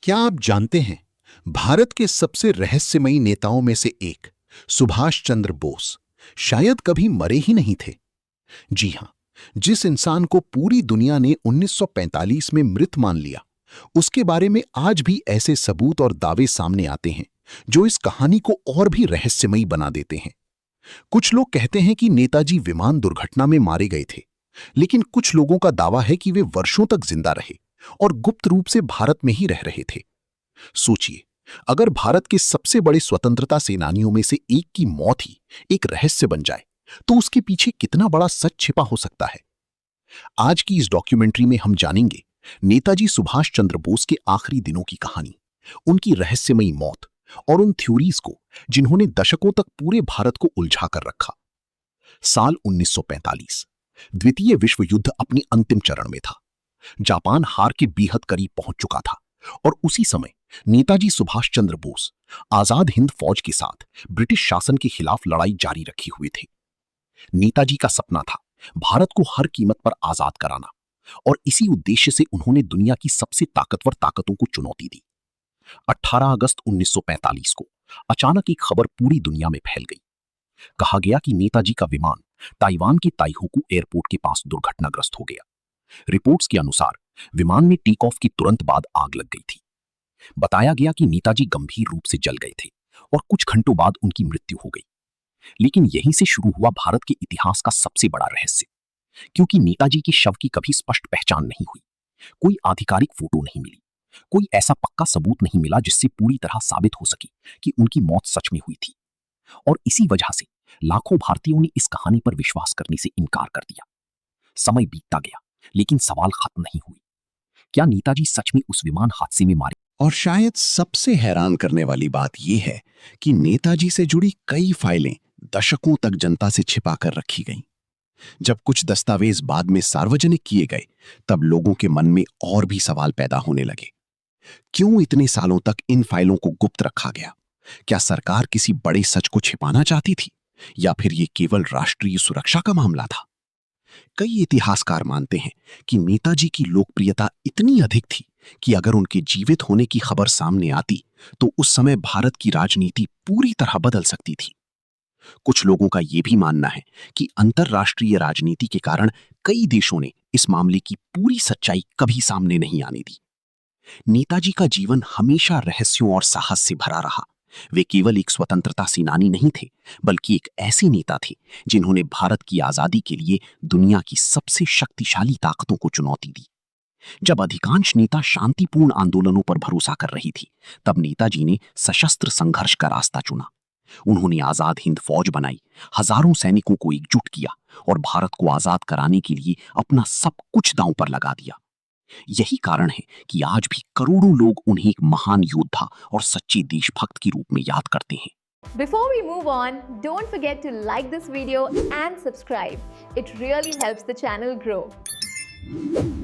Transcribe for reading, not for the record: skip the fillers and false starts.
क्या आप जानते हैं, भारत के सबसे रहस्यमयी नेताओं में से एक सुभाष चंद्र बोस शायद कभी मरे ही नहीं थे। जी हां, जिस इंसान को पूरी दुनिया ने 1945 में मृत मान लिया, उसके बारे में आज भी ऐसे सबूत और दावे सामने आते हैं जो इस कहानी को और भी रहस्यमयी बना देते हैं। कुछ लोग कहते हैं कि नेताजी विमान दुर्घटना में मारे गए थे, लेकिन कुछ लोगों का दावा है कि वे वर्षों तक जिंदा रहे और गुप्त रूप से भारत में ही रह रहे थे। सोचिए, अगर भारत के सबसे बड़े स्वतंत्रता सेनानियों में से एक की मौत ही एक रहस्य बन जाए, तो उसके पीछे कितना बड़ा सच छिपा हो सकता है। आज की इस डॉक्यूमेंट्री में हम जानेंगे नेताजी सुभाष चंद्र बोस के आखिरी दिनों की कहानी, उनकी रहस्यमयी मौत और उन थ्योरीज को जिन्होंने दशकों तक पूरे भारत को उलझा कर रखा। साल 1945, द्वितीय विश्व युद्ध अपने अंतिम चरण में था। जापान हार के बेहद करीब पहुंच चुका था और उसी समय नेताजी सुभाष चंद्र बोस आजाद हिंद फौज के साथ ब्रिटिश शासन के खिलाफ लड़ाई जारी रखे हुए थे। नेताजी का सपना था भारत को हर कीमत पर आजाद कराना, और इसी उद्देश्य से उन्होंने दुनिया की सबसे ताकतवर ताकतों को चुनौती दी। 18 अगस्त 1945 को अचानक एक खबर पूरी दुनिया में फैल गई। कहा गया कि नेताजी का विमान ताइवान के ताइहोकू एयरपोर्ट के पास दुर्घटनाग्रस्त हो गया। रिपोर्ट्स के अनुसार विमान में टेक ऑफ के तुरंत बाद आग लग गई थी। बताया गया कि नेताजी गंभीर रूप से जल गए थे और कुछ घंटों बाद उनकी मृत्यु हो गई। लेकिन यहीं से शुरू हुआ भारत के इतिहास का सबसे बड़ा रहस्य, क्योंकि नेताजी के शव की कभी स्पष्ट पहचान नहीं हुई। कोई आधिकारिक फोटो नहीं मिली, कोई ऐसा पक्का सबूत नहीं मिला जिससे पूरी तरह साबित हो सके कि उनकी मौत सच में हुई थी। और इसी वजह से लाखों भारतीयों ने इस कहानी पर विश्वास करने से इनकार कर दिया। समय बीतता गया, लेकिन सवाल खत्म नहीं हुए। क्या नेताजी सच में उस विमान हादसे में मारे? और शायद सबसे हैरान करने वाली बात यह है कि नेताजी से जुड़ी कई फाइलें दशकों तक जनता से छिपा कर रखी गईं। जब कुछ दस्तावेज बाद में सार्वजनिक किए गए, तब लोगों के मन में और भी सवाल पैदा होने लगे। क्यों इतने सालों तक इन फाइलों को गुप्त रखा गया? क्या सरकार किसी बड़े सच को छिपाना चाहती थी, या फिर यह केवल राष्ट्रीय सुरक्षा का मामला था? कई इतिहासकार मानते हैं कि नेताजी की लोकप्रियता इतनी अधिक थी कि अगर उनके जीवित होने की खबर सामने आती, तो उस समय भारत की राजनीति पूरी तरह बदल सकती थी। कुछ लोगों का यह भी मानना है कि अंतरराष्ट्रीय राजनीति के कारण कई देशों ने इस मामले की पूरी सच्चाई कभी सामने नहीं आने दी। नेताजी का जीवन हमेशा रहस्यों और साहस से भरा रहा। वे केवल एक स्वतंत्रता सेनानी नहीं थे, बल्कि एक ऐसे नेता थे जिन्होंने भारत की आजादी के लिए दुनिया की सबसे शक्तिशाली ताकतों को चुनौती दी। जब अधिकांश नेता शांतिपूर्ण आंदोलनों पर भरोसा कर रही थी, तब नेताजी ने सशस्त्र संघर्ष का रास्ता चुना। उन्होंने आजाद हिंद फौज बनाई, हजारों सैनिकों को एकजुट किया और भारत को आजाद कराने के लिए अपना सब कुछ दांव पर लगा दिया। यही कारण है कि आज भी करोड़ों लोग उन्हें एक महान योद्धा और सच्चे देशभक्त के रूप में याद करते हैं। Before we move on, don't forget to like this video and subscribe. It really helps the channel grow.